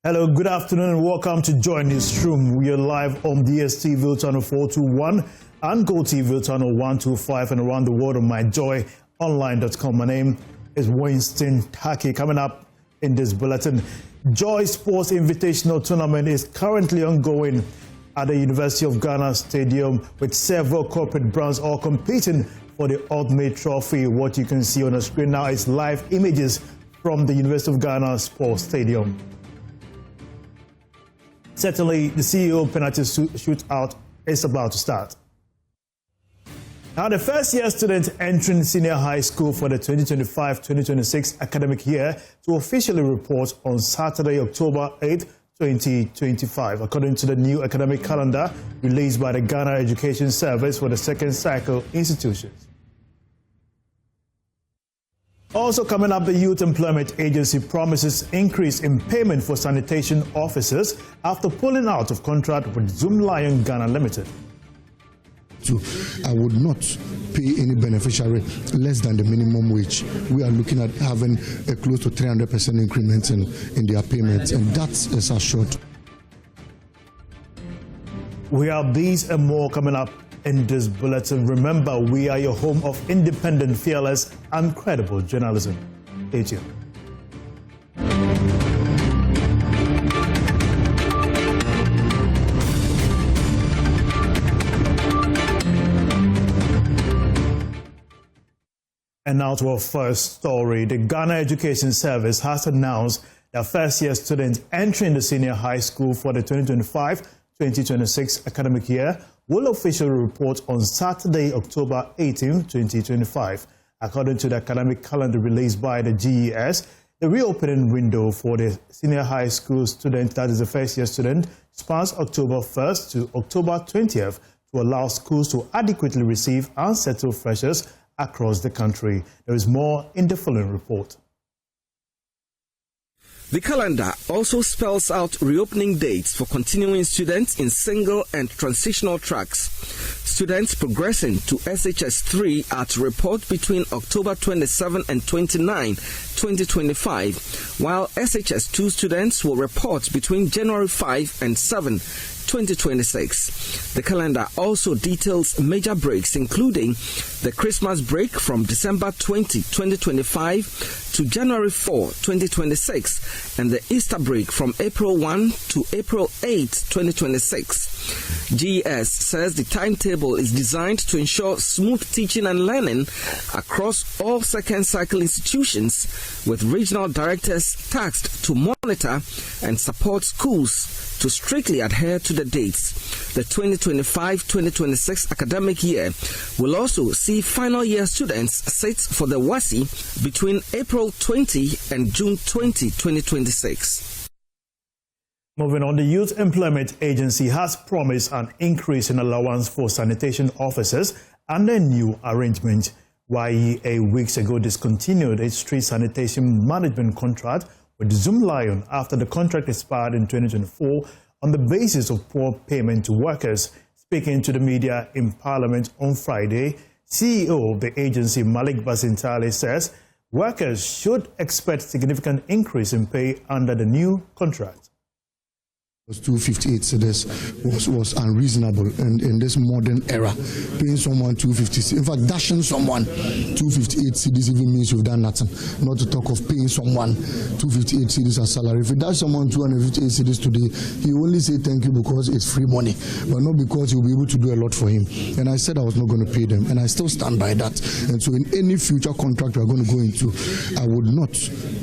Hello, good afternoon and welcome to Join Newsroom. We are live on DSTV channel 421 and GoTV channel 125 and around the world on myjoyonline.com. My name is Winston Taki. Coming up in this bulletin, Joy Sports Invitational Tournament is currently ongoing at the University of Ghana Stadium with several corporate brands all competing for the ultimate trophy. What you can see on the screen now is live images from the University of Ghana Sports Stadium. Certainly, the CEO penalty shootout is about to start. Now, the first-year students entering senior high school for the 2025-2026 academic year to officially report on Saturday, October 8, 2025, according to the new academic calendar released by the Ghana Education Service for the second cycle institutions. Also coming up, the Youth Employment Agency promises increase in payment for sanitation officers after pulling out of contract with Zoomlion Ghana Limited. I would not pay any beneficiary less than the minimum wage. We are looking at having a close to 300% increment in their payments, and that is assured. We have these and more coming up in this bulletin. Remember, we are your home of independent, fearless, and credible journalism. Stay tuned. And now to our first story. The Ghana Education Service has announced that first-year students entering the senior high school for the 2025-2026 academic year will officially report on Saturday, October 18, 2025. According to the academic calendar released by the GES, the reopening window for the senior high school student, that is the first-year student, spans October 1st to October 20th to allow schools to adequately receive and settle freshers across the country. There is more in the following report. The calendar also spells out reopening dates for continuing students in single and transitional tracks. Students progressing to SHS 3 are to report between October 27 and 29, 2025, while SHS 2 students will report between January 5 and 7, 2026. The calendar also details major breaks, including the Christmas break from December 20, 2025 to January 4, 2026, and the Easter break from April 1 to April 8, 2026. GES says the timetable is designed to ensure smooth teaching and learning across all second cycle institutions, with regional directors tasked to monitor and support schools to strictly adhere to the dates. The 2025-2026 academic year will also see final year students sit for the WASI between April 20 and June 20, 2026. Moving on, the Youth Employment Agency has promised an increase in allowance for sanitation officers under a new arrangement. YEA weeks ago discontinued its street sanitation management contract with Zoomlion after the contract expired in 2024 on the basis of poor payment to workers. Speaking to the media in Parliament on Friday, CEO of the agency Malik Basintale says workers should expect significant increase in pay under the new contract. 258 cedis was unreasonable in this modern era. Paying someone 250, in fact dashing someone 258 cedis even means you've done nothing, not to talk of paying someone 258 cedis as salary. If you dash someone 258 cedis today, he will only say thank you because it's free money, but not because he'll be able to do a lot for him. And I said I was not going to pay them, and I still stand by that. And so in any future contract we're going to go into, I would not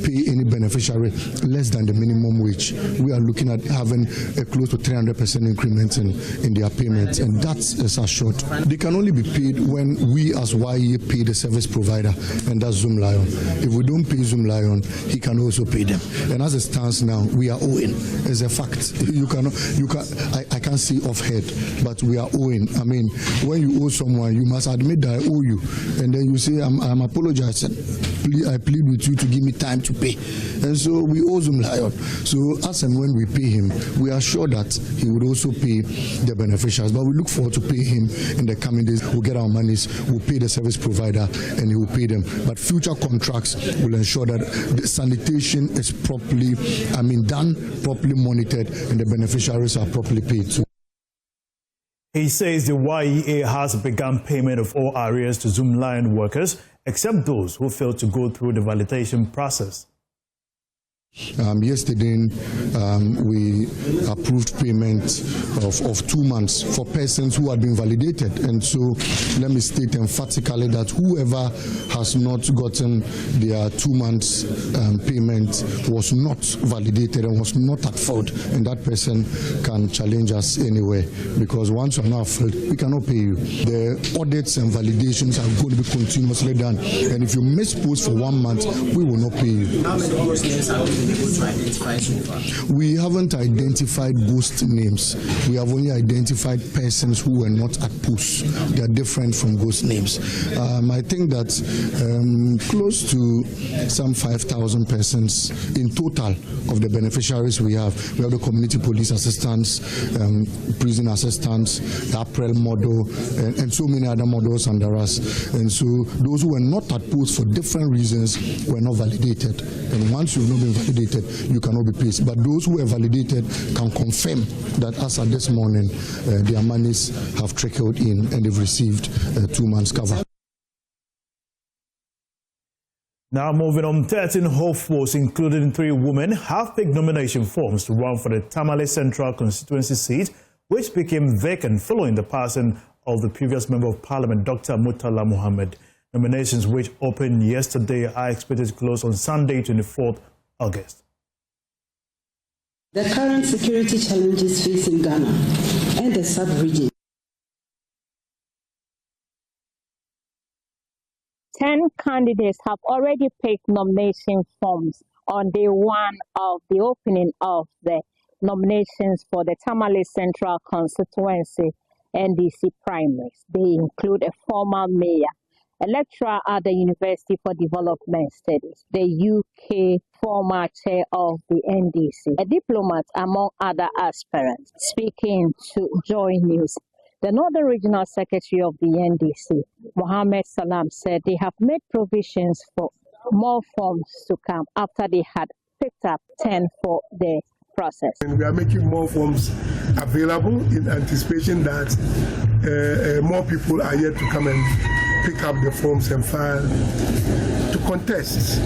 pay any beneficiary less than the minimum wage. We are looking at having a close to 300% increment in their payments, and that is assured. They can only be paid when we as YE pay the service provider, and that's Zoomlion. If we don't pay Zoomlion, he can also pay them. And as it stands now, we are owing. It's a fact. I can't say off head, but we are owing. I mean, when you owe someone, you must admit that I owe you, and then you say, I'm apologizing. I plead with you to give me time to pay. And so we owe Zoomlion. So as and when we pay him, We are sure that he would also pay the beneficiaries, but we look forward to pay him in the coming days. We'll get our monies, we'll pay the service provider, and he will pay them. But future contracts will ensure that the sanitation is properly, done, properly monitored, and the beneficiaries are properly paid too. He says the YEA has begun payment of all arrears to Zoomlion workers, except those who failed to go through the validation process. Yesterday, we approved payment of 2 months for persons who had been validated. And so let me state emphatically that whoever has not gotten their 2 months payment was not validated and was not at fault, and that person can challenge us anywhere, because once you are not at fault, we cannot pay you. The audits and validations are going to be continuously done, and if you miss post for 1 month, we will not pay you. How many ghost names have been able to identify so far? We haven't identified ghost names. We have only identified persons who were not at post. They are different from ghost names. I think that close to some 5,000 persons in total of the beneficiaries we have. We have the community police assistants, prison assistants, the April model, and so many other models under us. And so those who were not at post for different reasons were not validated. And once you've not been validated, you cannot be paid. But those who were validated can confirm that as at this morning, their monies have trickled in and they've received 2 months cover. Now moving on, 13 hopefuls, including 3 women, have picked nomination forms to run for the Tamale Central constituency seat, which became vacant following the passing of the previous Member of Parliament, Dr. Murtala Mohammed. Nominations, which opened yesterday, are expected to close on Sunday, 24th August. The current security challenges facing Ghana and the sub-region. 10 candidates have already picked nomination forms on day 1 of the opening of the nominations for the Tamale Central constituency NDC primaries. They include a former mayor, a lecturer at the University for Development Studies, the UK former chair of the NDC, a diplomat, among other aspirants. Speaking to Joy News, the Northern Regional Secretary of the NDC, Mohammed Salam, said they have made provisions for more forms to come after they had picked up 10 for the process. And we are making more forms available in anticipation that more people are yet to come and pick up the forms and file to contest.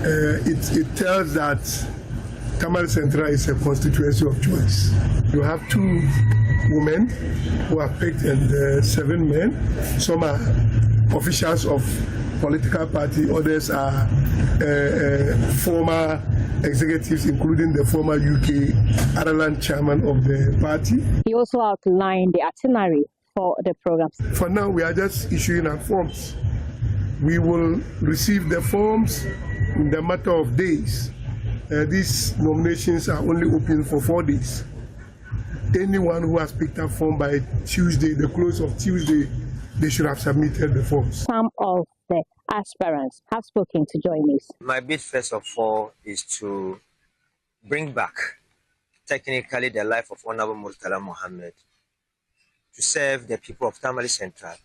It tells that Tamale Central is a constituency of choice. You have 2 women who are picked and 7 men. Some are officials of political party, others are former executives, including the former UK Ireland chairman of the party. He also outlined the itinerary for the program. For now, we are just issuing our forms. We will receive the forms in the matter of days. These nominations are only open for 4 days. Anyone who has picked up form by Tuesday, the close of Tuesday, they should have submitted the forms. Some of the aspirants have spoken to Joy News. My bid, first of all, is to bring back, technically, the life of Honorable Murtala Mohammed, to serve the people of Tamale Central,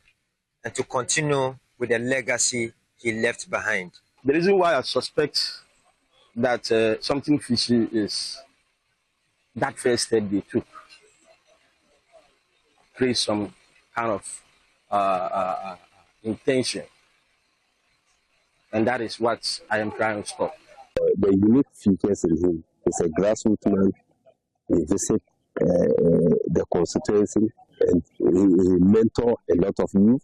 and to continue with the legacy he left behind. The reason why I suspect that something fishy is that first step they took. Create some kind of intention. And that is what I am trying to stop. The unique features in him is a grassroots man. He visits the constituency and he mentor a lot of youth,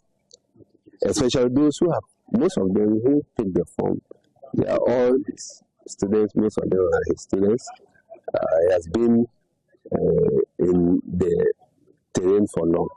especially those who have, most of them who take the form. They are all his students, most of them are his students. He has been in the terrain for long.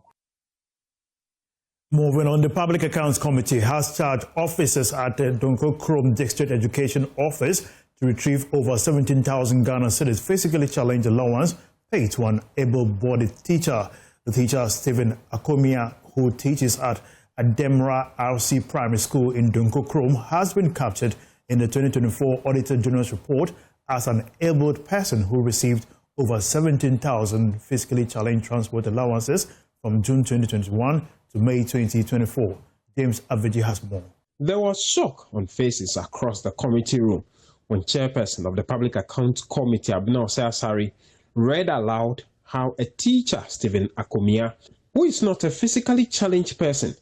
Moving on, the Public Accounts Committee has charged officers at the Donko Krom District Education Office to retrieve over 17,000 Ghana cedis physically challenged allowance paid to an able-bodied teacher. The teacher, Stephen Akomia, who teaches at Ademra RC Primary School in Donko Krom, has been captured in the 2024 Auditor General's report as an abled person who received over 17,000 physically challenged transport allowances from June 2021 to May 2024. James Aveji has more. There was shock on faces across the committee room when chairperson of the Public Accounts Committee, Abner Osasari, read aloud how a teacher, Stephen Akomia, who is not a physically challenged person,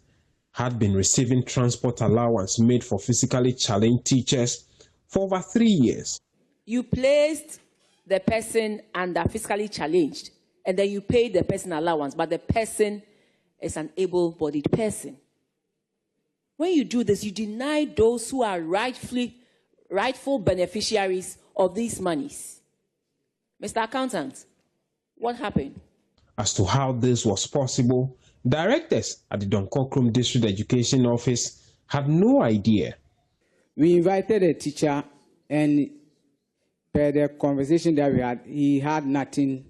had been receiving transport allowance made for physically challenged teachers for over 3 years. You placed the person under physically challenged, and then you paid the person allowance, but the person is an able-bodied person. When you do this, you deny those who are rightful beneficiaries of these monies. Mr. Accountant, what happened? As to how this was possible, directors at the Donkokrum District Education Office had no idea. We invited a teacher, and per the conversation that we had, he had nothing.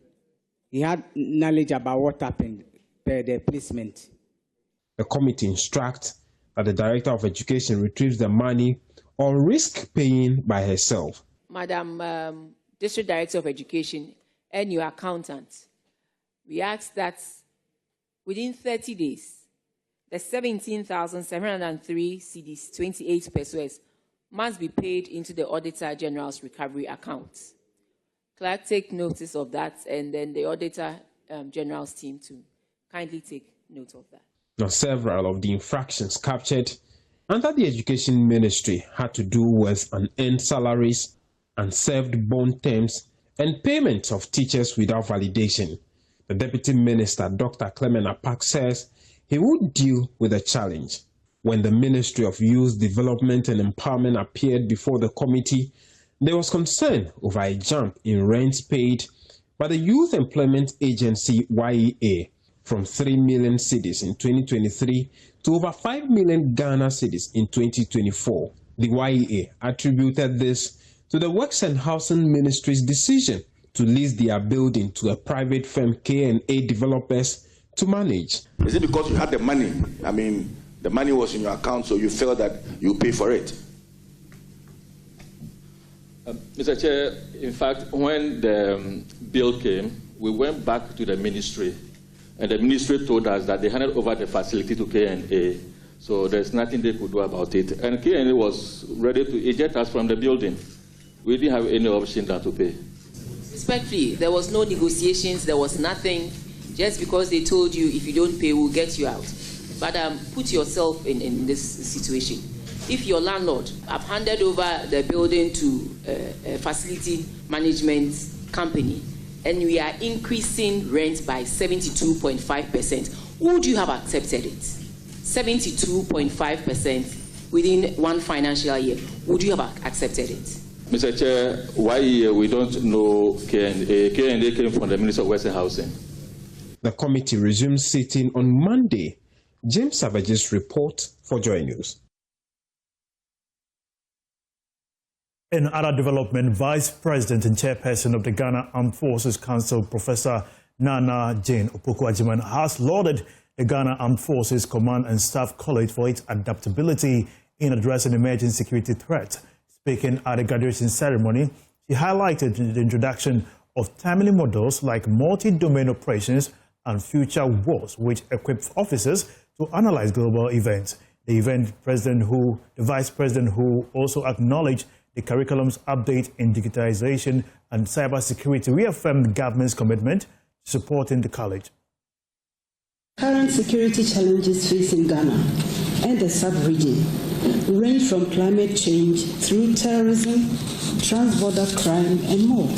He had knowledge about what happened per the placement. The committee instructs that the Director of Education retrieves the money or risk paying by herself. Madam District Director of Education and your accountant, we ask that within 30 days, the 17,703 cedis, 28 pesos, must be paid into the Auditor General's recovery account. Clerk, take notice of that, and then the Auditor General's team to kindly take note of that. Now, several of the infractions captured under the Education Ministry had to do with unearned salaries, unserved bond terms, and payments of teachers without validation. The Deputy Minister, Dr. Clement Apak, says he would deal with the challenge. When the Ministry of Youth Development and Empowerment appeared before the committee, there was concern over a jump in rents paid by the Youth Employment Agency, YEA, from 3 million cedis in 2023 to over 5 million Ghana cedis in 2024. The YEA attributed this to the Works and Housing Ministry's decision to lease their building to a private firm, K&A Developers, to manage. Is it because you had the money? I mean, the money was in your account, so you felt that you pay for it? Mr. Chair, in fact, when the bill came, we went back to the ministry, and the ministry told us that they handed over the facility to K&A, so there's nothing they could do about it. And K&A was ready to eject us from the building. We didn't have any option than to pay. Respectfully, there was no negotiations, there was nothing. Just because they told you if you don't pay, we'll get you out. But put yourself in this situation. If your landlord have handed over the building to a facility management company, and we are increasing rent by 72.5%, would you have accepted it? 72.5% within one financial year. Would you have accepted it? Mr. Chair, why we don't know K&A? K&A came from the Minister of Western Housing. The committee resumed sitting on Monday. James Savage's report for GJA News. In other development, Vice President and Chairperson of the Ghana Armed Forces Council, Professor Nana Jane Opoku-Agyeman, has lauded the Ghana Armed Forces Command and Staff College for its adaptability in addressing emerging security threats. Speaking at the graduation ceremony, she highlighted the introduction of timely models like multi-domain operations and future wars, which equip officers to analyze global events. The Vice President who also acknowledged the curriculum's update in digitization and cybersecurity, reaffirmed the government's commitment to supporting the college. Current security challenges facing Ghana and the sub-region range from climate change through terrorism, transborder crime, and more.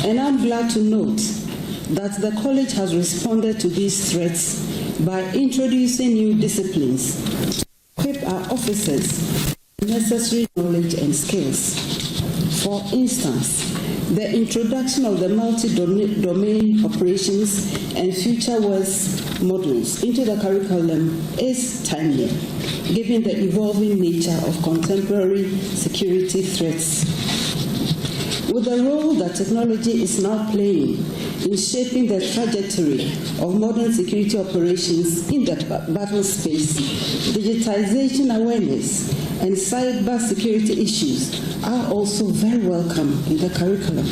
And I'm glad to note that the college has responded to these threats by introducing new disciplines to equip our officers with necessary knowledge and skills. For instance, the introduction of the multi-domain operations and future wars models into the curriculum is timely, given the evolving nature of contemporary security threats. With the role that technology is now playing in shaping the trajectory of modern security operations in the battle space, digitization awareness and cyber security issues are also very welcome in the curriculum.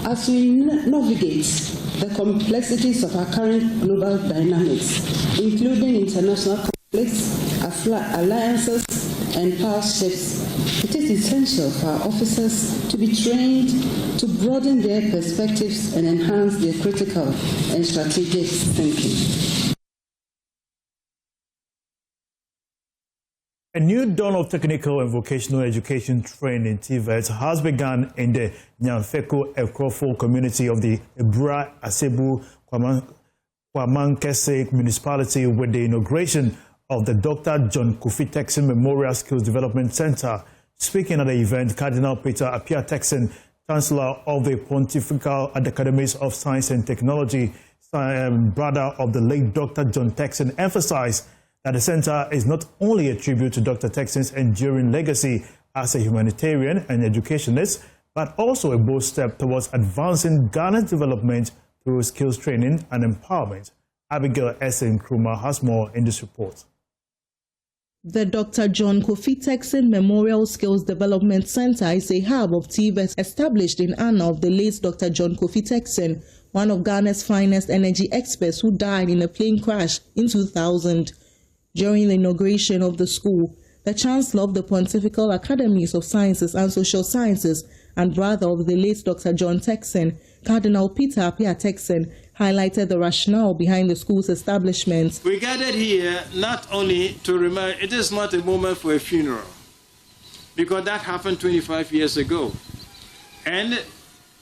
As we navigate the complexities of our current global dynamics, including international conflicts, alliances, and power shifts, it is essential for our officers to be trained to broaden their perspectives and enhance their critical and strategic thinking. A new dawn of technical and vocational education training, TVET, has begun in the Nyanfeko Ekrofo community of the Ebra Asebu Kwamankese municipality with the inauguration of the Dr. John Kofi Texan Memorial Skills Development Center. Speaking at the event, Cardinal Peter Appiah Texan, Chancellor of the Pontifical Academies of Science and Technology, brother of the late Dr. John Texan, emphasized that the center is not only a tribute to Dr. Texan's enduring legacy as a humanitarian and educationist, but also a bold step towards advancing Ghana's development through skills training and empowerment. Abigail S. Nkrumah has more in this report. The Dr. John Kofi Texan Memorial Skills Development Center is a hub of TVET established in honor of the late Dr. John Kofi Texan, one of Ghana's finest energy experts who died in a plane crash in 2000. During the inauguration of the school, the Chancellor of the Pontifical Academies of Sciences and Social Sciences and brother of the late Dr. John Texan, Cardinal Peter Appiah Texan, highlighted the rationale behind the school's establishment. We gathered here not only to remember, it is not a moment for a funeral, because that happened 25 years ago. And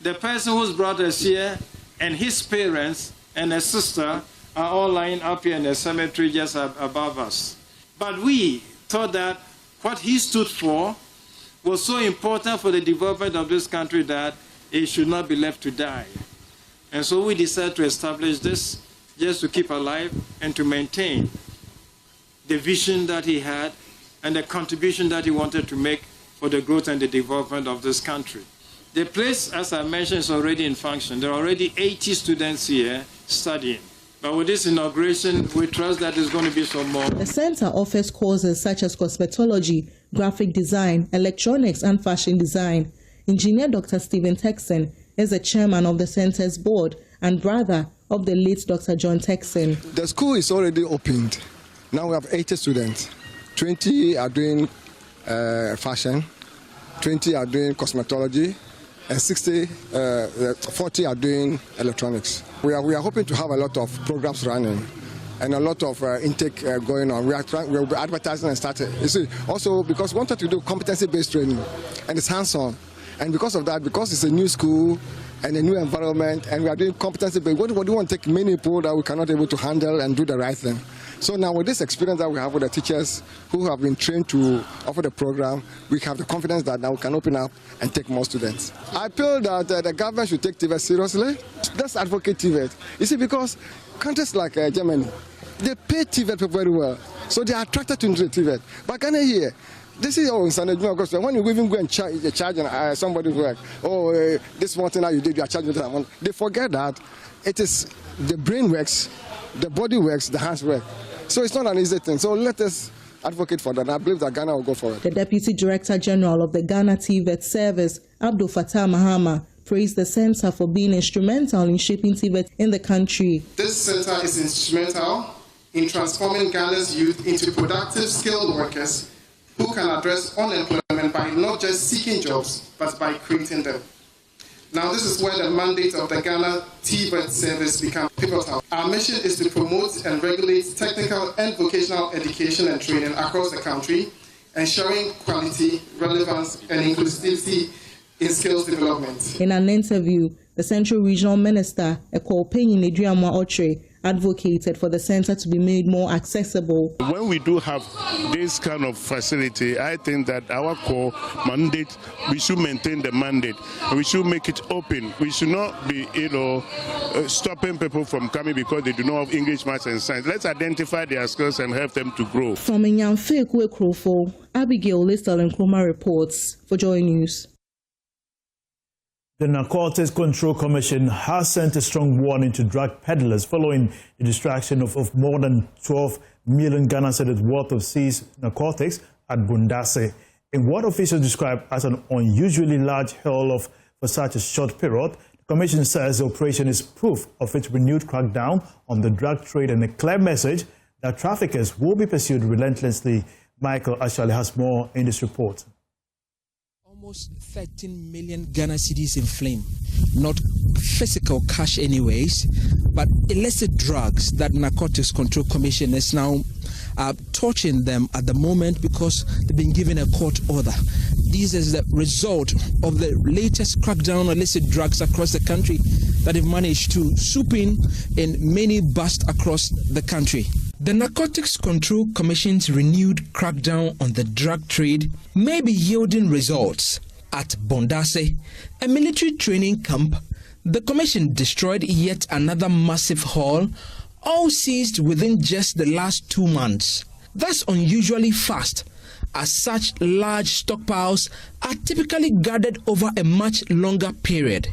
the person who's brought us here and his parents and a sister are all lying up here in the cemetery just above us. But we thought that what he stood for was so important for the development of this country that it should not be left to die. And so we decided to establish this just to keep alive and to maintain the vision that he had and the contribution that he wanted to make for the growth and the development of this country. The place, as I mentioned, is already in function. There are already 80 students here studying. But with this inauguration, we trust that there's going to be some more. The center offers courses such as cosmetology, graphic design, electronics, and fashion design. Engineer Dr. Stephen Texan is the chairman of the center's board and brother of the late Dr. John Texan. The school is already opened. Now we have 80 students. 20 are doing fashion, 20 are doing cosmetology, and 40 are doing electronics. We are hoping to have a lot of programs running and a lot of intake going on. We'll be advertising and starting. You see, also because we wanted to do competency-based training, and it's hands-on. And because of that, because it's a new school and a new environment, and we are doing competency-based, we don't want to take many people that we cannot able to handle and do the right thing. So now with this experience that we have with the teachers who have been trained to offer the program, we have the confidence that now we can open up and take more students. I feel that the government should take TVET seriously. Let's advocate TVET. You see, because countries like Germany, they pay TVET people very well. So they are attracted to TVET. But Ghana here, this is all Sunday because when you even go and charge somebody's work, this one thing that you did, you are charging that one. They forget that it is the brain works, the body works, the hands work. So it's not an easy thing. So let us advocate for that. I believe that Ghana will go for it. The Deputy Director General of the Ghana TVET Service, Abdul Fattah Mahama, praised the center for being instrumental in shaping TVET in the country. This center is instrumental in transforming Ghana's youth into productive, skilled workers who can address unemployment by not just seeking jobs, but by creating them. Now, this is where the mandate of the Ghana TVET service becomes pivotal. Our mission is to promote and regulate technical and vocational education and training across the country, ensuring quality, relevance, and inclusivity in skills development. In an interview, the Central Regional Minister, Ekopenyin Nedriamwa Otre, advocated for the center to be made more accessible. When we do have this kind of facility, I think that our core mandate, we should maintain the mandate. We should make it open. We should not be, stopping people from coming because they do not have English, maths, and science. Let's identify their skills and help them to grow. From Nyanfeko Ekrofo, Abigail Nkrumah reports for Joy News. The Narcotics Control Commission has sent a strong warning to drug peddlers following the distraction of more than 12 million Ghana cedis worth of seized narcotics at Bundase. In what officials describe as an unusually large haul for such a short period, the Commission says the operation is proof of its renewed crackdown on the drug trade and a clear message that traffickers will be pursued relentlessly. Michael Ashali has more in this report. Almost 13 million Ghana cedis in flame. Not physical cash anyways, but illicit drugs that Narcotics Control Commission is now torching them at the moment because they've been given a court order. This is the result of the latest crackdown on illicit drugs across the country that have managed to swoop in many busts across the country. The Narcotics Control Commission's renewed crackdown on the drug trade may be yielding results. At Bondase, a military training camp, the Commission destroyed yet another massive haul, all seized within just the last 2 months. That's unusually fast, as such large stockpiles are typically gathered over a much longer period.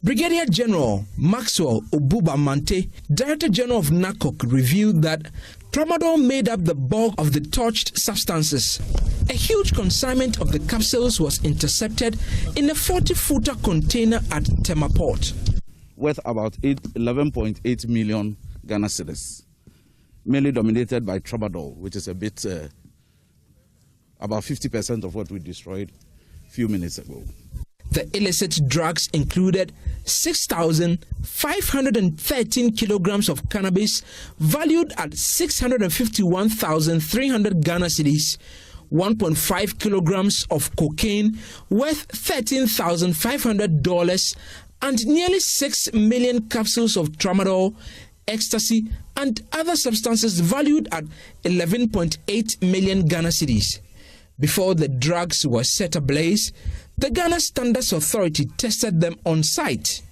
Brigadier General Maxwell Obuba-Mante, Director General of NACOC, revealed that tramadol made up the bulk of the torched substances. A huge consignment of the capsules was intercepted in a 40-footer container at Tema Port. Worth about 11.8 million Ghana cedis, mainly dominated by tramadol, which is a bit, about 50% of what we destroyed a few minutes ago. The illicit drugs included 6,513 kilograms of cannabis valued at 651,300 Ghana cedis, 1.5 kilograms of cocaine worth $13,500, and nearly 6 million capsules of tramadol, ecstasy, and other substances valued at 11.8 million Ghana cedis. Before the drugs were set ablaze, the Ghana Standards Authority tested them on site.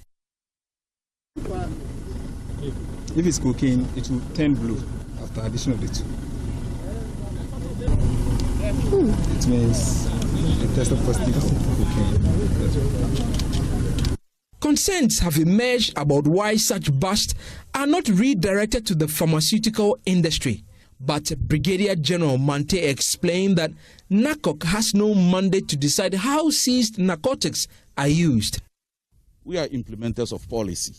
If it's cocaine, it will turn blue after addition of the two. It means it tested positive for cocaine. Concerns have emerged about why such busts are not redirected to the pharmaceutical industry. But Brigadier General Mante explained that NACOC has no mandate to decide how seized narcotics are used. We are implementers of policy,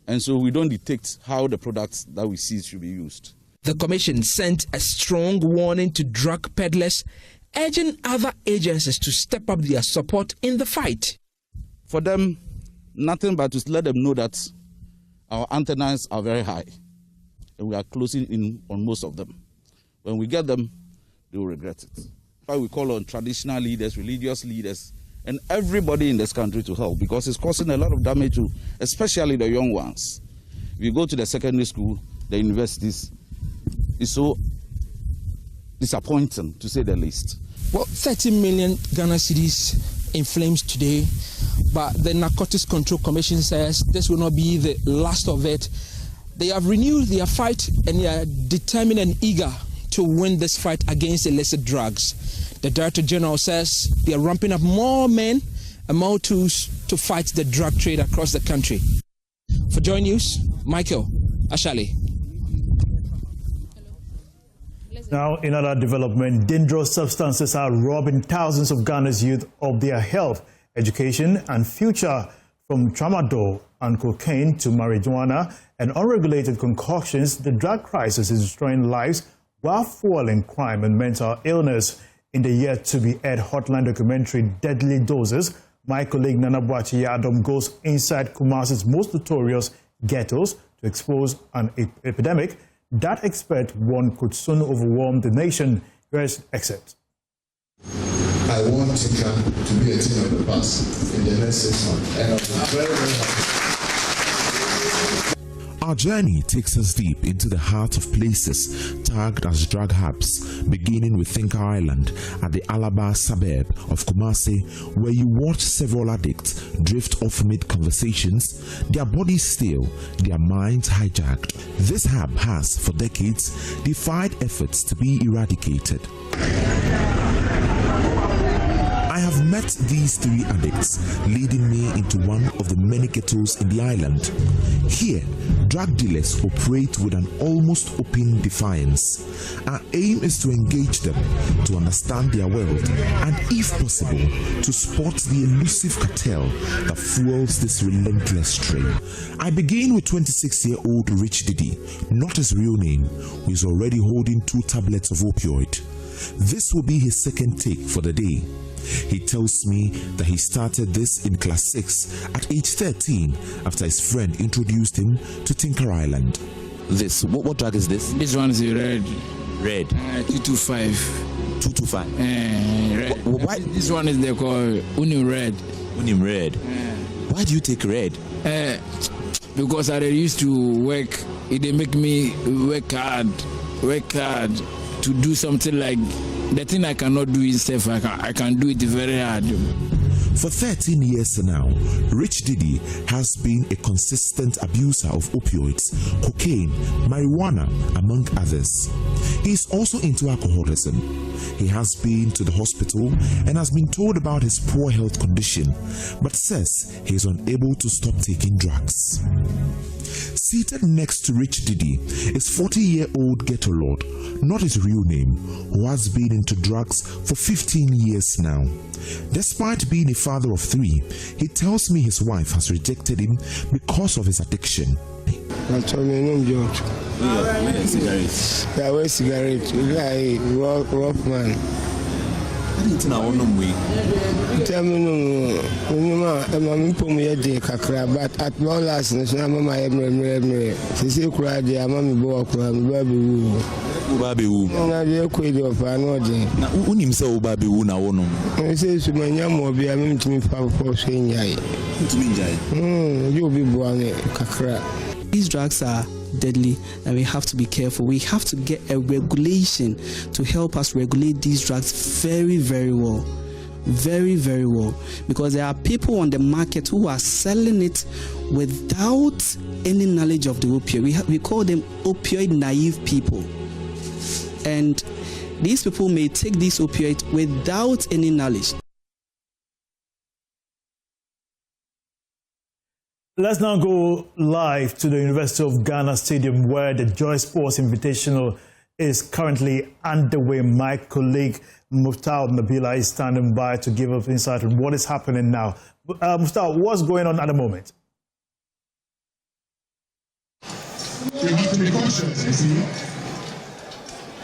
and so we don't dictate how the products that we seize should be used. The Commission sent a strong warning to drug peddlers, urging other agencies to step up their support in the fight. For them, nothing but to let them know that our antennas are very high, and we are closing in on most of them. When we get them, they will regret it. Why we call on traditional leaders, religious leaders, and everybody in this country to help, because it's causing a lot of damage to, especially the young ones. If you go to the secondary school, the universities, it's so disappointing, to say the least. Well, 30 million Ghana cedis in flames today, but the Narcotics Control Commission says this will not be the last of it. They have renewed their fight and they are determined and eager to win this fight against illicit drugs. The Director General says they are ramping up more men and more tools to fight the drug trade across the country. For Joy News, Michael Ashali. Now, in other development, dangerous substances are robbing thousands of Ghana's youth of their health, education, and future, from tramadol and cocaine to marijuana and unregulated concoctions. The drug crisis is destroying lives while fueling crime and mental illness. In the yet-to-be-aired Hotline documentary, Deadly Doses, my colleague Nana Boachi Yadom goes inside Kumasi's most notorious ghettos to expose an epidemic that experts warn could soon overwhelm the nation. Here's excerpt. I want Tika to be a thing of the past in the next 6 months, and I'm very, very happy. Our journey takes us deep into the heart of places tagged as drug hubs, beginning with Thinker Island at the Alaba suburb of Kumasi, where you watch several addicts drift off mid-conversations, their bodies still, their minds hijacked. This hub has, for decades, defied efforts to be eradicated. I have met met these 3 addicts, leading me into one of the many ghettos in the island. Here, drug dealers operate with an almost open defiance. Our aim is to engage them, to understand their world, and if possible, to spot the elusive cartel that fuels this relentless trade. I begin with 26-year-old Rich Diddy, not his real name, who is already holding 2 tablets of opioid. This will be his second take for the day. He tells me that he started this in class 6 at age 13 after his friend introduced him to Tinker Island. What drug is this? This one is red. Red? 225. 225? Red. Why? This one is they call Unim Red. Unim Red? Why do you take red? Because I used to work. They make me work hard to do something like the thing I cannot do itself. I can do it very hard. For 13 years now, Rich Diddy has been a consistent abuser of opioids, cocaine, marijuana, among others. He is also into alcoholism. He has been to the hospital and has been told about his poor health condition, but says he is unable to stop taking drugs. Seated next to Rich Diddy is 40-year-old ghetto lord, not his real name, who has been into drugs for 15 years now. Despite being a father of 3, he tells me his wife has rejected him because of his addiction. I told me no joke. Cigarettes. I wear cigarettes. Like rough man. I didn't know we. Tell me no. I'm kakra, but at long last, I'm my emre. She say cry there, I'm boy, baby woo. Na dey kwedi of anode. Na unim se ubabi woo na wono. I say so manya mo bia me ntimi fa for so nyai. Ntimi njai. You be boane kakra. These drugs are deadly and we have to be careful. We have to get a regulation to help us regulate these drugs very, very well. Very, very well. Because there are people on the market who are selling it without any knowledge of the opioid. We call them opioid naive people. And these people may take this opioid without any knowledge. Let's now go live to the University of Ghana Stadium, where the Joy Sports Invitational is currently underway. My colleague Muftar Nabila is standing by to give us insight on what is happening now. Muftar, what's going on at the moment? You have to be cautious, you see.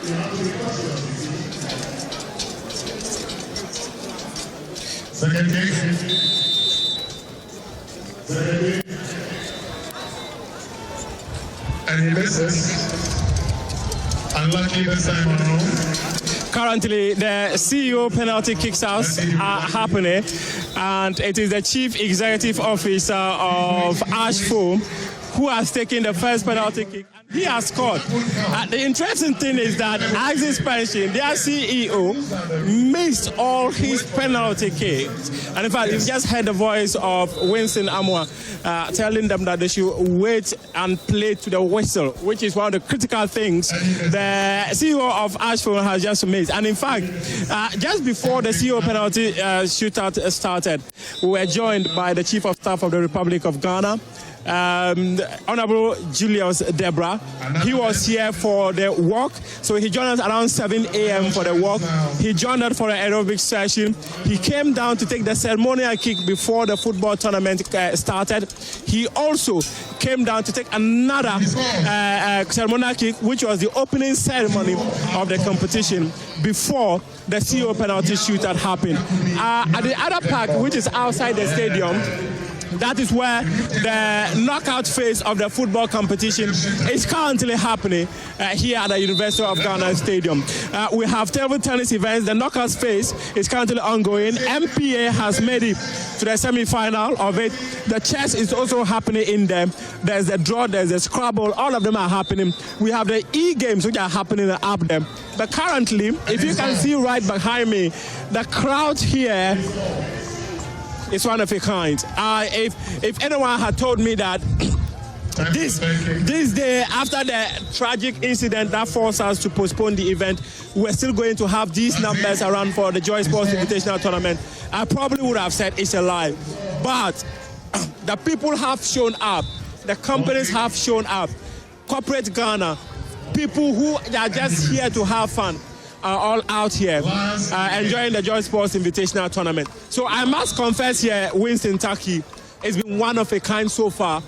You have to be cautious. Second case. And he misses. Unlucky this time around. Currently, the CEO penalty kicks outs are happening, and it is the Chief Executive Officer of Ashford who has taken the first penalty kick. He has scored. The interesting thing is that Axis Pension, their CEO, missed all his penalty kicks. And in fact, you've just heard the voice of Winston Amwa telling them that they should wait and play to the whistle, which is one of the critical things the CEO of Ashford has just missed. And in fact, just before the CEO penalty shootout started, we were joined by the Chief of Staff of the Republic of Ghana, Honorable Julius Debra. He was here for the walk, so he joined us around 7 a.m. for the walk. He joined us for the aerobic session. He came down to take the ceremonial kick before the football tournament started. He also came down to take another ceremonial kick, which was the opening ceremony of the competition before the CEO penalty shootout happened. At the other park, which is outside the stadium, that is where the knockout phase of the football competition is currently happening here at the University of Ghana Stadium. We have table tennis events. The knockout phase is currently ongoing. MPA has made it to the semi-final of it. The chess is also happening in them. There's the draw, there's the Scrabble. All of them are happening. We have the E-games which are happening up there. But currently, if you can see right behind me, the crowd here is one of a kind. If anyone had told me that This day, after the tragic incident that forced us to postpone the event, we're still going to have these numbers around for the Joy Sports Invitational Tournament. I probably would have said it's a lie, but the people have shown up, the companies have shown up, corporate Ghana, people who are just here to have fun are all out here enjoying the Joy Sports Invitational Tournament. So I must confess here, Winston Taki, it's been one of a kind so far.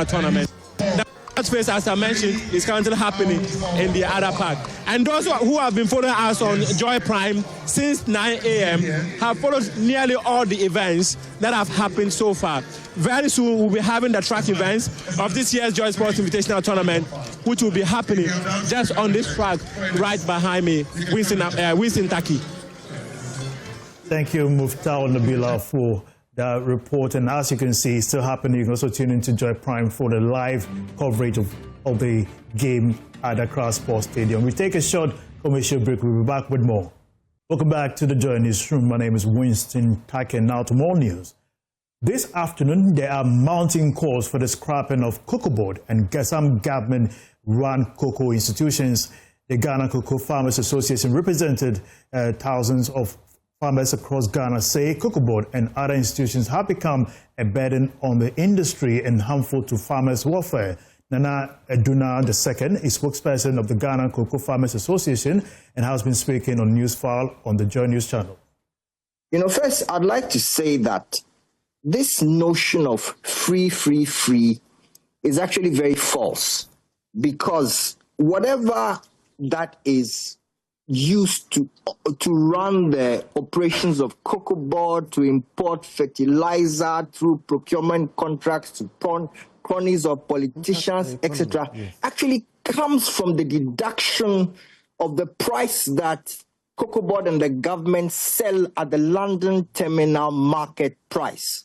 Tournament. That phase, as I mentioned, is currently happening in the other park. And those who have been following us on Joy Prime since 9 a.m. have followed nearly all the events that have happened so far. Very soon, we'll be having the track events of this year's Joy Sports Invitational Tournament, which will be happening just on this track right behind me, Winston Taki. Thank you, Muftau Nabila, for that report. And as you can see, it's still happening. You can also tune into Joy Prime for the live coverage of the game at Accra Sports Stadium. We take a short commercial break. We'll be back with more. Welcome back to the Joy Newsroom. My name is Winston Taki. Now to more news. This afternoon, there are mounting calls for the scrapping of COCOBOD and some government-run cocoa institutions. The Ghana Cocoa Farmers Association represented thousands of farmers across Ghana say COCOBOD and other institutions have become a burden on the industry and harmful to farmers' welfare. Nana Eduna II is spokesperson of the Ghana Cocoa Farmers Association and has been speaking on Newsfile on the Joy News channel. First, I'd like to say that this notion of free is actually very false, because whatever that is used to run the operations of COCOBOD, to import fertilizer through procurement contracts to cronies of politicians, etc., actually comes from the deduction of the price that COCOBOD and the government sell at the London terminal market price.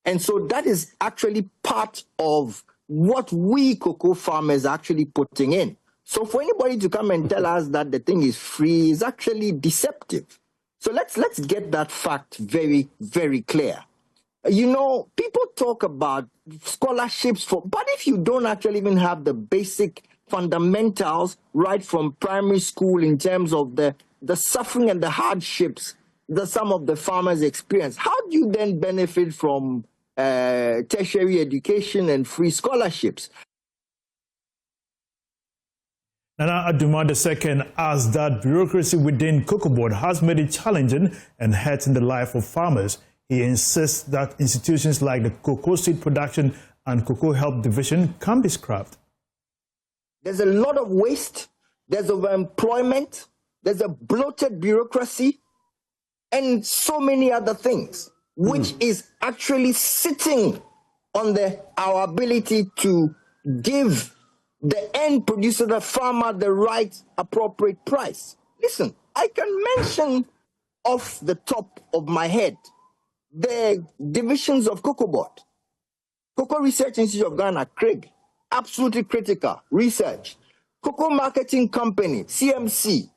And so that is actually part of what we cocoa farmers are actually putting in. So for anybody to come and tell us that the thing is free is actually deceptive. So let's get that fact very, very clear. People talk about scholarships but if you don't actually even have the basic fundamentals right from primary school in terms of the suffering and the hardships that some of the farmers experience, how do you then benefit from tertiary education and free scholarships? Nana Aduma II adds that bureaucracy within COCOBOD has made it challenging and hurting the life of farmers. He insists that institutions like the Cocoa Seed Production and Cocoa Health Division can be scrapped. There's a lot of waste, there's overemployment, there's a bloated bureaucracy, and so many other things, which is actually sitting on our ability to give the end producer, the farmer, the right appropriate price. Listen, I can mention off the top of my head the divisions of COCOBOD. Cocoa Research Institute of Ghana, CRIG, absolutely critical research. Cocoa Marketing Company, CMC,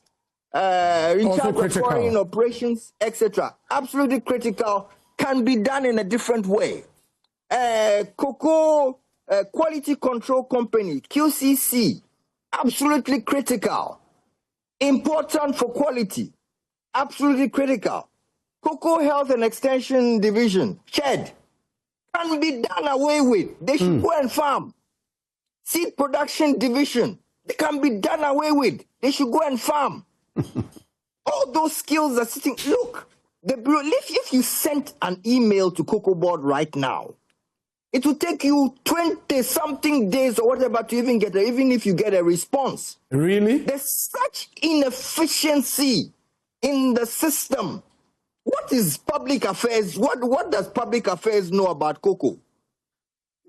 in charge of foreign operations, etc. Absolutely critical, can be done in a different way. Cocoa Quality Control Company, QCC, absolutely critical. Important for quality, absolutely critical. Cocoa Health and Extension Division, SHED, can be done away with. They should go and farm. Seed Production Division, they can be done away with. They should go and farm. All those skills are sitting. Look, if you sent an email to COCOBOD right now, it will take you 20-something days or whatever to even get even if you get a response. Really? There's such inefficiency in the system. What is public affairs? What does public affairs know about cocoa?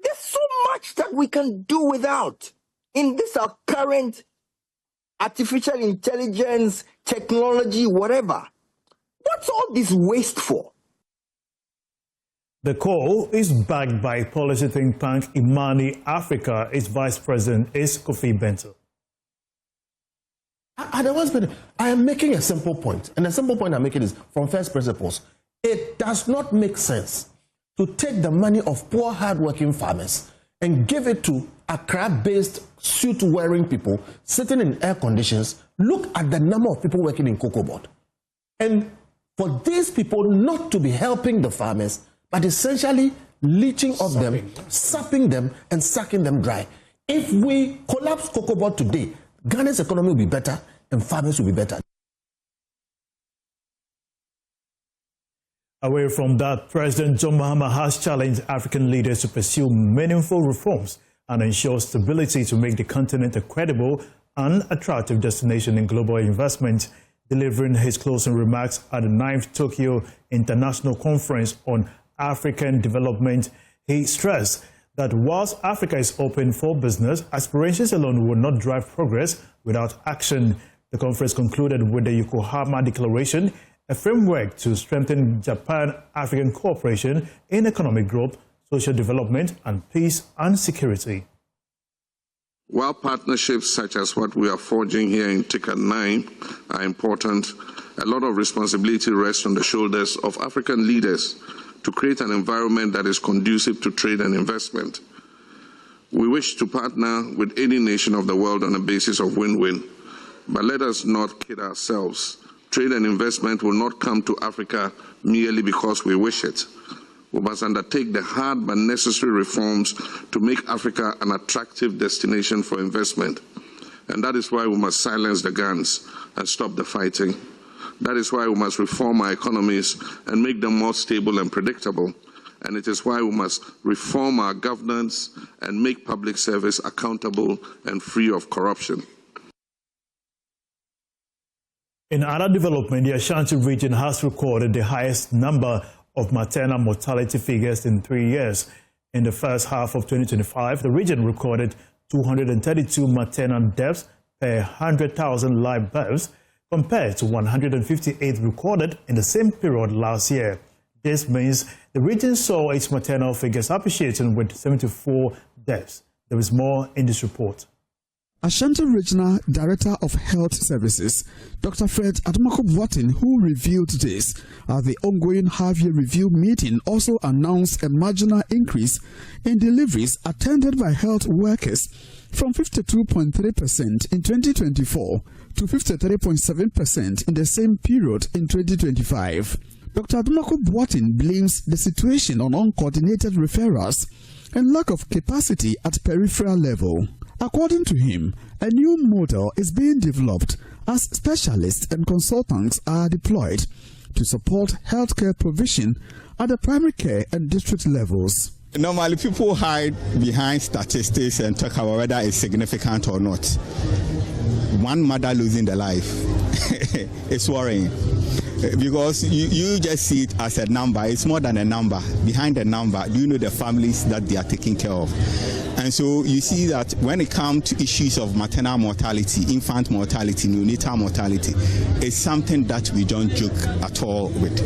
There's so much that we can do without in this our current artificial intelligence, technology, whatever. What's all this waste for? The call is backed by policy think tank Imani Africa. Its vice president is Kofi Bento. I am making a simple point, and the simple point I'm making is from first principles. It does not make sense to take the money of poor, hard-working farmers and give it to Accra-based suit-wearing people sitting in air conditions, look at the number of people working in COCOBOD. And for these people not to be helping the farmers, but essentially leeching off them, sapping them, and sucking them dry. If we collapse COCOBOD today, Ghana's economy will be better and farmers will be better. Away from that, President John Mahama has challenged African leaders to pursue meaningful reforms and ensure stability to make the continent a credible and attractive destination in global investment. Delivering his closing remarks at the 9th Tokyo International Conference on African Development, he stressed that whilst Africa is open for business, aspirations alone will not drive progress without action. The conference concluded with the Yokohama Declaration, a framework to strengthen Japan-African cooperation in economic growth, social development, and peace and security. While partnerships such as what we are forging here in TICAD 9 are important, a lot of responsibility rests on the shoulders of African leaders to create an environment that is conducive to trade and investment. We wish to partner with any nation of the world on a basis of win-win, but let us not kid ourselves. Trade and investment will not come to Africa merely because we wish it. We must undertake the hard but necessary reforms to make Africa an attractive destination for investment. And that is why we must silence the guns and stop the fighting. That is why we must reform our economies and make them more stable and predictable. And it is why we must reform our governance and make public service accountable and free of corruption. In other development, the Ashanti region has recorded the highest number of maternal mortality figures in 3 years. In the first half of 2025, the region recorded 232 maternal deaths per 100,000 live births, compared to 158 recorded in the same period last year. This means the region saw its maternal figures appreciating with 74 deaths. There is more in this report. Ashanti Regional Director of Health Services, Dr. Fred Adomako-Boatin, who revealed this at the ongoing half-year review meeting, also announced a marginal increase in deliveries attended by health workers from 52.3% in 2024 to 53.7% in the same period in 2025. Dr. Adomako-Boatin blames the situation on uncoordinated referrals and lack of capacity at peripheral level. According to him, a new model is being developed as specialists and consultants are deployed to support healthcare provision at the primary care and district levels. Normally, people hide behind statistics and talk about whether it's significant or not. One mother losing their life is worrying. Because you just see it as a number. It's more than a number. Behind the number, do you know the families that they are taking care of? And so you see that when it comes to issues of maternal mortality, infant mortality, neonatal mortality, it's something that we don't joke at all with.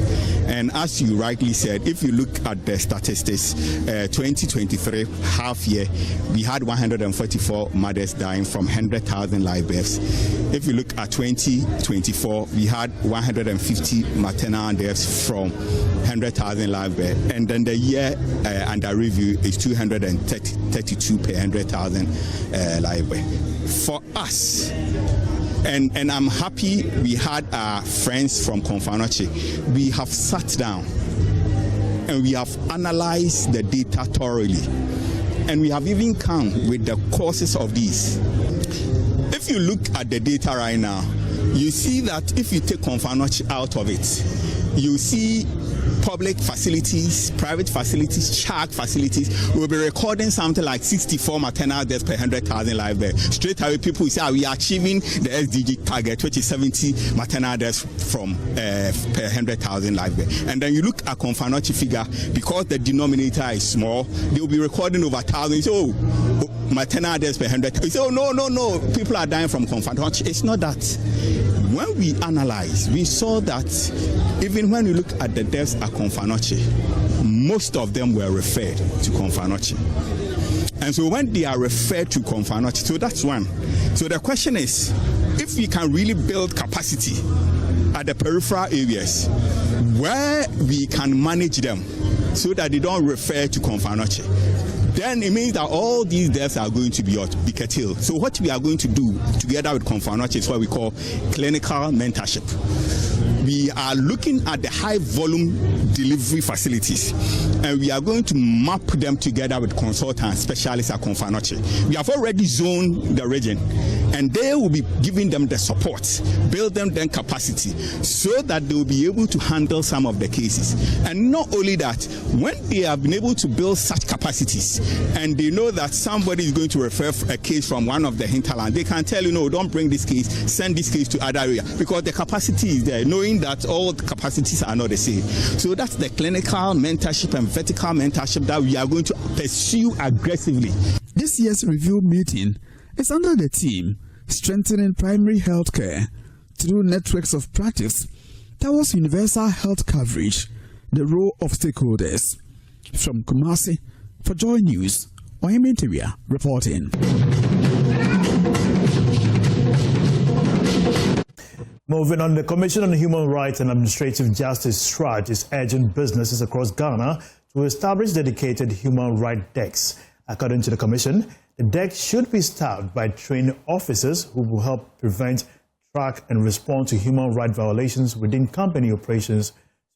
And as you rightly said, if you look at the statistics, 2023 half year, we had 144 mothers dying from 100,000 live births. If you look at 2024, we had 150 maternal deaths from 100,000 live births. And then the year under review is 232 per 100,000 live births. For us, and I'm happy we had our friends from Konfanoche. We have sat down and we have analyzed the data thoroughly. And we have even come with the causes of these. If you look at the data right now, you see that if you take Konfanoche out of it, you see public facilities, private facilities, charge facilities will be recording something like 64 maternal deaths per 100,000 live births. Straight away, people say, we are achieving the SDG target, which is 70 maternal deaths from per 100,000 live births. And then you look at Konfanoche figure, because the denominator is small, they will be recording over 1,000. So, maternal deaths per 100. You say, oh, no, people are dying from Konfanoche. It's not that. When we analyzed, we saw that even when you look at the deaths at Konfanoche, most of them were referred to Konfanoche. And so when they are referred to Konfanoche, so that's one. So the question is, if we can really build capacity at the peripheral areas where we can manage them so that they don't refer to Konfanoche, then it means that all these deaths are going to be curtailed. So what we are going to do together with Confanoche is what we call clinical mentorship. We are looking at the high volume delivery facilities, and we are going to map them together with consultants, specialists at Confanoche. We have already zoned the region, and they will be giving them the support, build them then capacity, so that they will be able to handle some of the cases. And not only that, when they have been able to build such capacities, and they know that somebody is going to refer a case from one of the hinterland, they can tell you, no, don't bring this case, send this case to other area, because the capacity is there, knowing that all the capacities are not the same. So that's the clinical mentorship and vertical mentorship that we are going to pursue aggressively. This year's review meeting is under the theme Strengthening Primary Healthcare through Networks of Practice towards Universal Health Coverage, the role of stakeholders. From Kumasi, for Joy News, Oyemi reporting. Moving on, the Commission on Human Rights and Administrative Justice SRAJ is urging businesses across Ghana to establish dedicated human rights desks. According to the Commission, the desk should be staffed by trained officers who will help prevent, track and respond to human rights violations within company operations.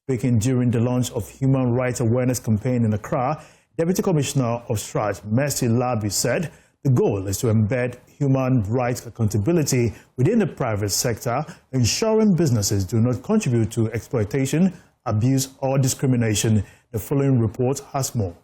Speaking during the launch of Human Rights Awareness Campaign in Accra, Deputy Commissioner of SRAJ, Mercy Labi, said the goal is to embed human rights accountability within the private sector, ensuring businesses do not contribute to exploitation, abuse, or discrimination. The following report has more.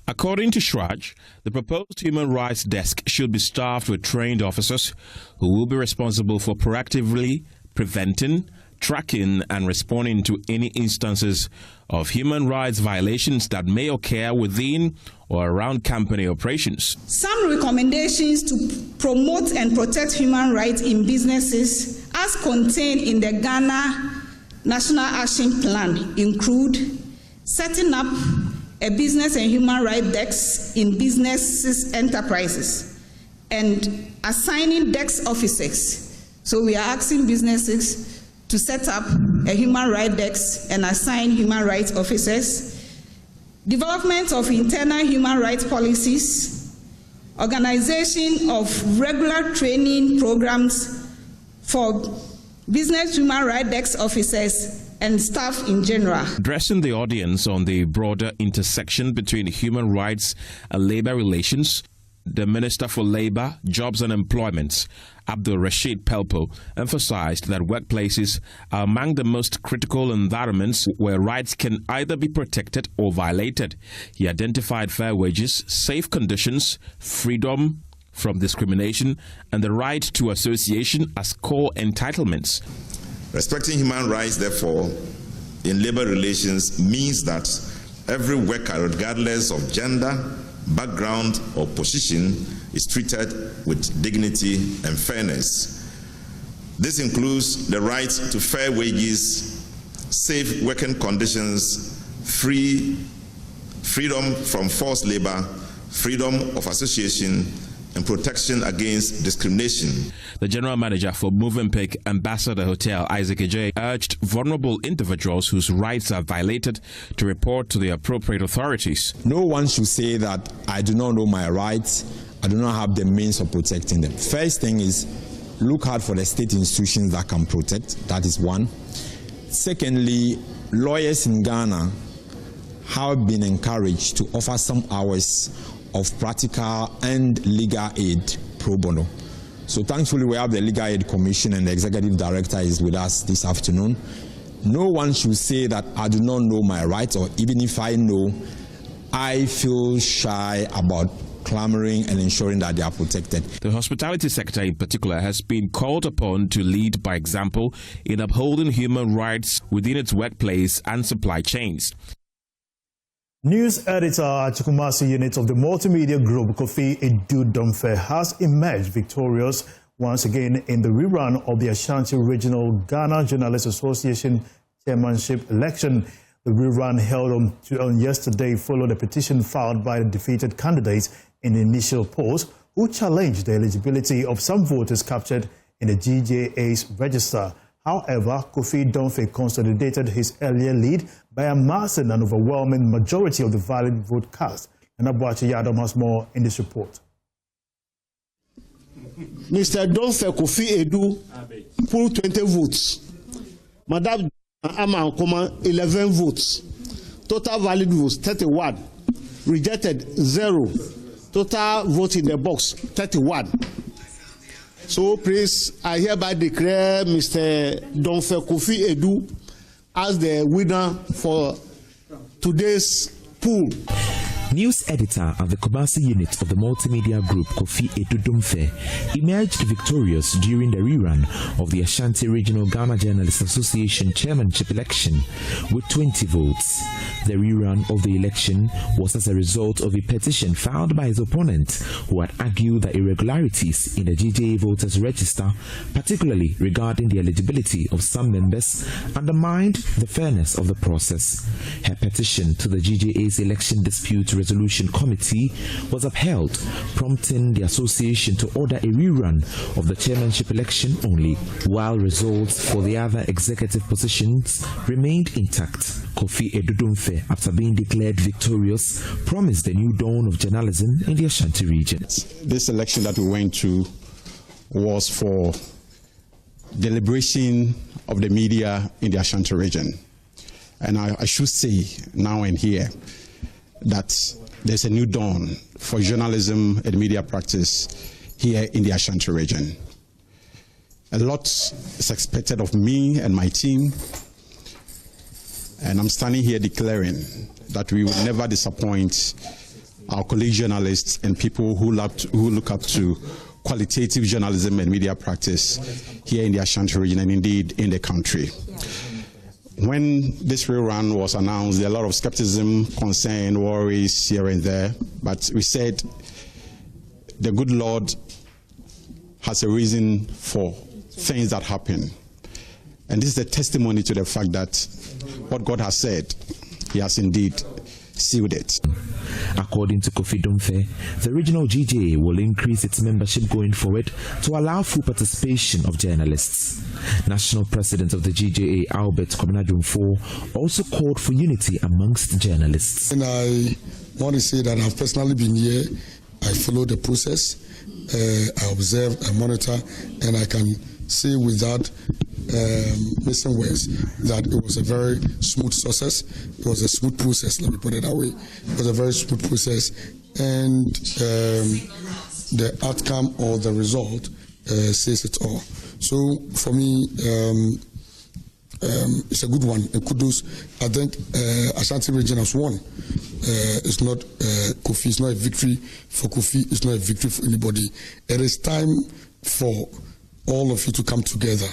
According to SRAJ, the proposed human rights desk should be staffed with trained officers who will be responsible for proactively preventing, tracking and responding to any instances of human rights violations that may occur within or around company operations. Some recommendations to promote and protect human rights in businesses as contained in the Ghana National Action Plan include setting up a business and human rights desk in businesses enterprises and assigning desk officers. So we are asking businesses to set up a human rights desk and assign human rights officers, development of internal human rights policies, organization of regular training programs for business human rights desk officers and staff in general. Addressing the audience on the broader intersection between human rights and labor relations, the Minister for Labor, Jobs and Employment, Abdul Rashid Pelpo, emphasized that workplaces are among the most critical environments where rights can either be protected or violated. He identified fair wages, safe conditions, freedom from discrimination, and the right to association as core entitlements. Respecting human rights, therefore, in labor relations means that every worker, regardless of gender, background or position, is treated with dignity and fairness. This includes the right to fair wages, safe working conditions, freedom from forced labor, freedom of association, and protection against discrimination. The General Manager for Movenpick Ambassador Hotel, Isaac Ejay, urged vulnerable individuals whose rights are violated to report to the appropriate authorities. No one should say that I do not know my rights, I do not have the means of protecting them. First thing is, look out for the state institutions that can protect. That is one. Secondly, lawyers in Ghana have been encouraged to offer some hours of practical and legal aid pro bono. So thankfully we have the Legal Aid Commission and the Executive Director is with us this afternoon. No one should say that I do not know my rights, or even if I know, I feel shy about clamoring and ensuring that they are protected. The hospitality sector in particular has been called upon to lead by example in upholding human rights within its workplace and supply chains. News editor at Kumasi unit of the multimedia group, Kofi Edu-Domfe, has emerged victorious once again in the rerun of the Ashanti Regional Ghana Journalists Association chairmanship election. The rerun held on yesterday followed a petition filed by the defeated candidates in the initial polls, who challenged the eligibility of some voters captured in the GJA's register. However, Kofi Domfe consolidated his earlier lead by amassing an overwhelming majority of the valid vote cast. And Abuachi Yadom has more in this report. Mr. Donfe Kofi Edu pulled 20 votes. Madam Ama Nkoma 11 votes. Total valid votes 31. Rejected 0. Total vote in the box 31. So please, I hereby declare Mr. Donfe Kofi Edu as the winner for today's pool. News editor at the Kumasi unit of the multimedia group Kofi Edu Dumfe emerged victorious during the rerun of the Ashanti Regional Ghana Journalists Association chairmanship election with 20 votes. The rerun of the election was as a result of a petition filed by his opponent, who had argued that irregularities in the GJA voters register, particularly regarding the eligibility of some members, undermined the fairness of the process. Her petition to the GJA's election dispute resolution committee was upheld, prompting the association to order a rerun of the chairmanship election only, while results for the other executive positions remained intact. Kofi Edu Dumfe, after being declared victorious, promised a new dawn of journalism in the Ashanti region. This election that we went to was for the liberation of the media in the Ashanti region. And I should say now and here that there's a new dawn for journalism and media practice here in the Ashanti region. A lot is expected of me and my team, and I'm standing here declaring that we will never disappoint our colleague journalists and people who look up to qualitative journalism and media practice here in the Ashanti region and indeed in the country. When this rerun was announced, there were a lot of skepticism, concern, worries here and there, but we said the good Lord has a reason for things that happen. And this is a testimony to the fact that what God has said, He has indeed sealed it. According to Kofi Dumfe, the regional GJA will increase its membership going forward to allow full participation of journalists. National President of the GJA, Albert Kwabena-Dwumfour, also called for unity amongst journalists. And I want to say that I've personally been here. I followed the process. I observed, I monitor, and I can say without missing words that it was a very smooth success. It was a smooth process, let me put it that way. It was a very smooth process, and the outcome or the result says it all. So for me, it's a good one. Kudos. I think Ashanti region has won. It's not Kofi. It's not a victory for Kofi. It's not a victory for anybody. It is time for all of you to come together.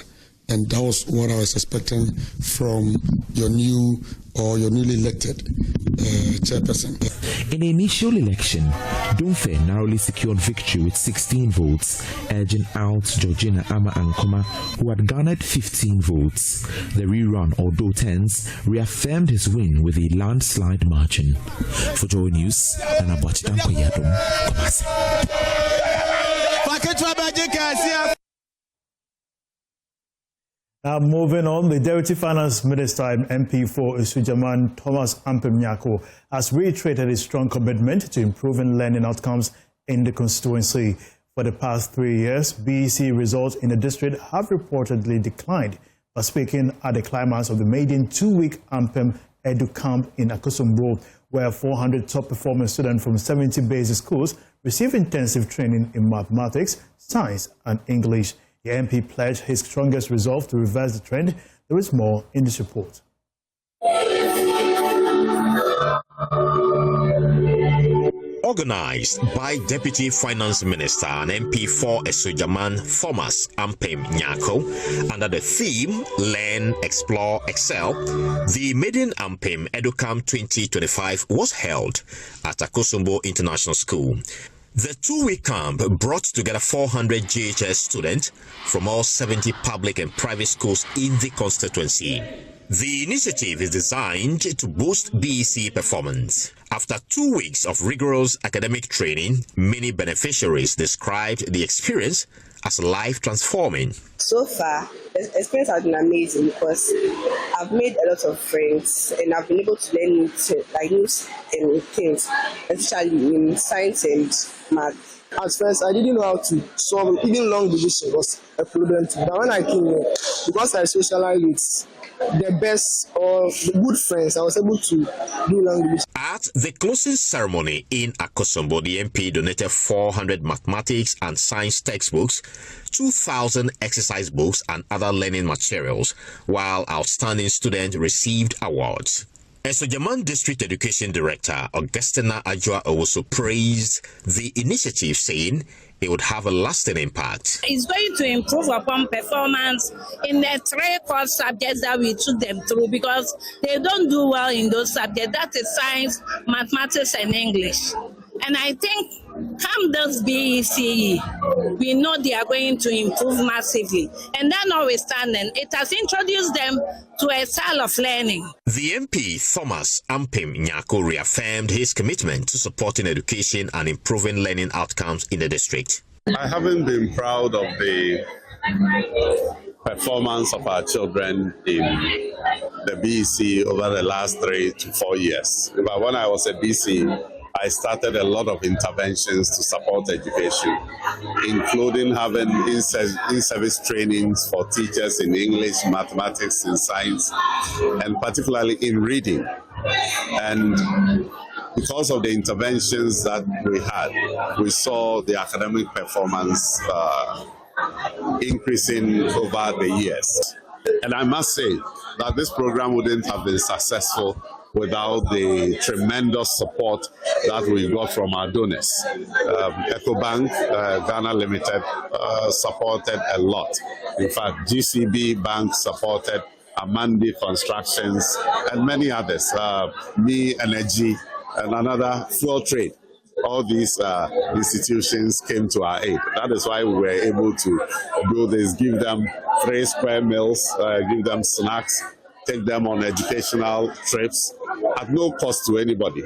And that was what I was expecting from your new or your newly elected chairperson. In the initial election, Dumfe narrowly secured victory with 16 votes, edging out Georgina Ama Nkoma, who had garnered 15 votes. The rerun, although tense, reaffirmed his win with a landslide margin. For Joy News, Anabuachi Danko-Yadom, Kumasi. Now moving on, the Deputy Finance Minister and MP for Isujaman, Thomas Ampem Nyako, has reiterated his strong commitment to improving learning outcomes in the constituency. For the past 3 years, BEC results in the district have reportedly declined. But speaking at the climax of the maiden 2-week Ampem Edu Camp in Akosombo, where 400 top-performing students from 70 basic schools receive intensive training in mathematics, science and English. The MP pledged his strongest resolve to reverse the trend. There is more in this report. Organized by Deputy Finance Minister and MP for Isujaman, Thomas Ampem Nyako, under the theme Learn, Explore, Excel, the maiden Ampem EduCamp 2025 was held at Akosombo International School. The 2-week camp brought together 400 GHS students from all 70 public and private schools in the constituency. The initiative is designed to boost BEC performance. After 2 weeks of rigorous academic training, many beneficiaries described the experience as life-transforming. So far, the experience has been amazing because I've made a lot of friends and I've been able to learn new things, especially in science and math. At first, I didn't know how to solve even long division was a problem too. But when I came here, because I socialized with the best or the good friends, I was able to do long division. At the closing ceremony in Akosombo, the MP donated 400 mathematics and science textbooks, 2,000 exercise books and other learning materials, while outstanding students received awards. Esojaman District Education Director Augustina Ajua also praised the initiative, saying it would have a lasting impact. It's going to improve upon performance in the 3 core subjects that we took them through, because they don't do well in those subjects. That is science, mathematics, and English. And I think come this BECE, we know they are going to improve massively. And then notwithstanding, it has introduced them to a style of learning. The MP, Thomas Ampem Nyako, reaffirmed his commitment to supporting education and improving learning outcomes in the district. I haven't been proud of the performance of our children in the BECE over the last 3 to 4 years. But when I was a BECE, I started a lot of interventions to support education, including having in-service trainings for teachers in English, mathematics, and science, and particularly in reading. And because of the interventions that we had, we saw the academic performance increasing over the years. And I must say that this program wouldn't have been successful without the tremendous support that we got from our donors. EcoBank, Ghana Limited, supported a lot. In fact, GCB Bank supported, Amandi Constructions, and many others, Me Energy, and another Flow Trade. All these institutions came to our aid. That is why we were able to do this, give them 3 square meals, give them snacks, take them on educational trips at no cost to anybody.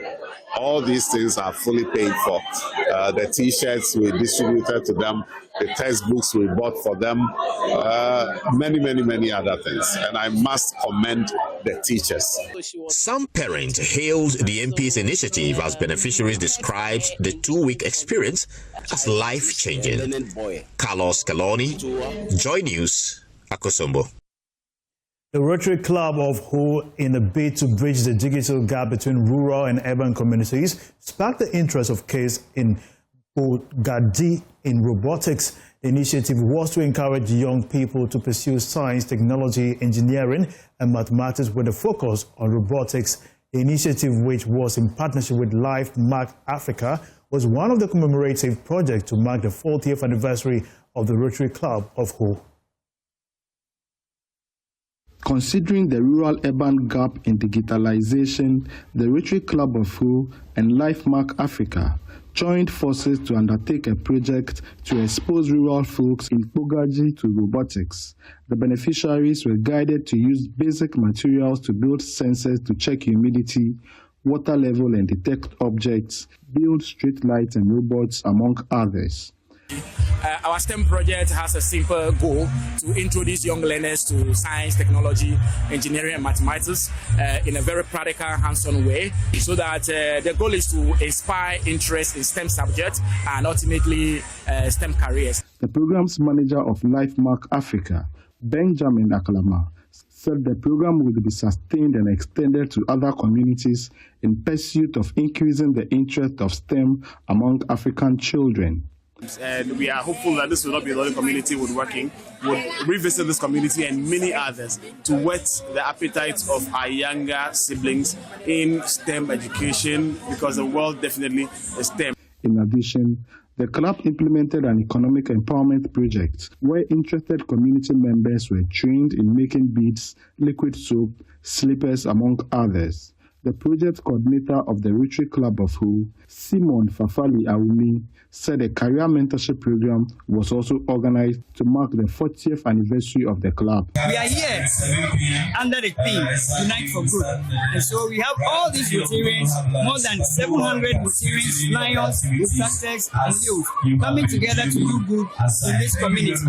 All these things are fully paid for. The t-shirts we distributed to them, the textbooks we bought for them, many other things. And I must commend the teachers. Some parents hailed the MP's initiative as beneficiaries described the 2-week experience as life-changing. Carlos Caloni, Joy News, Akosombo. The Rotary Club of Ho, in a bid to bridge the digital gap between rural and urban communities, sparked the interest of kids in Able-bodied in robotics. The initiative was to encourage young people to pursue science, technology, engineering, and mathematics with a focus on robotics. The initiative, which was in partnership with Life Mark Africa, was one of the commemorative projects to mark the 40th anniversary of the Rotary Club of Ho. Considering the rural-urban gap in digitalization, the Rotary Club of Ho and LifeMark Africa joined forces to undertake a project to expose rural folks in Able-bodied to robotics. The beneficiaries were guided to use basic materials to build sensors to check humidity, water level, and detect objects, build street lights and robots, among others. Our STEM project has a simple goal to introduce young learners to science, technology, engineering, and mathematics in a very practical, hands-on way, so that the goal is to inspire interest in STEM subjects and ultimately STEM careers. The program's manager of LifeMark Africa, Benjamin Akalama, said the program will be sustained and extended to other communities in pursuit of increasing the interest of STEM among African children. And we are hopeful that this will not be the only community would revisit this community and many others to whet the appetite of our younger siblings in STEM education, because the world definitely is STEM. In addition, the club implemented an economic empowerment project where interested community members were trained in making beads, liquid soap, slippers, among others. The project coordinator of the Rotary Club of Hull, Simon Fafali Awumi, said a career mentorship program was also organized to mark the 40th anniversary of the club. We are here under the theme, Unite for Good. And so we have all these Rotarians, more than 700 Rotarians, lions, instructors, and youth coming together to do good in this community.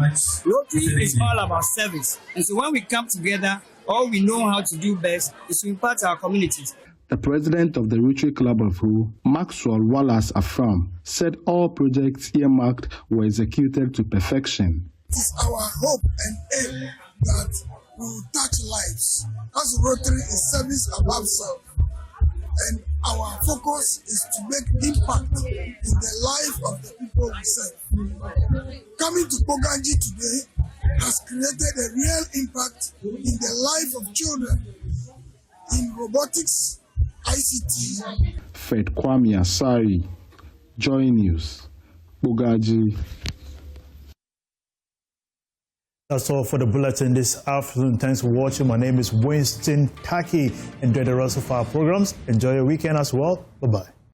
Rotary is all about service. And so when we come together, all we know how to do best is to impact our communities. The president of the Rotary Club of Hull, Maxwell Wallace Afram, said all projects earmarked were executed to perfection. It is our hope and aim that we will touch lives, as Rotary is service above self. And our focus is to make impact in the life of the people we serve. Coming to Poganji today has created a real impact in the life of children in robotics, ICT. Fred Kwame Asari, Joy News, Pogaji. That's all for the bulletin this afternoon. Thanks for watching. My name is Winston Taki. Enjoy the rest of our programs. Enjoy your weekend as well. Bye-bye.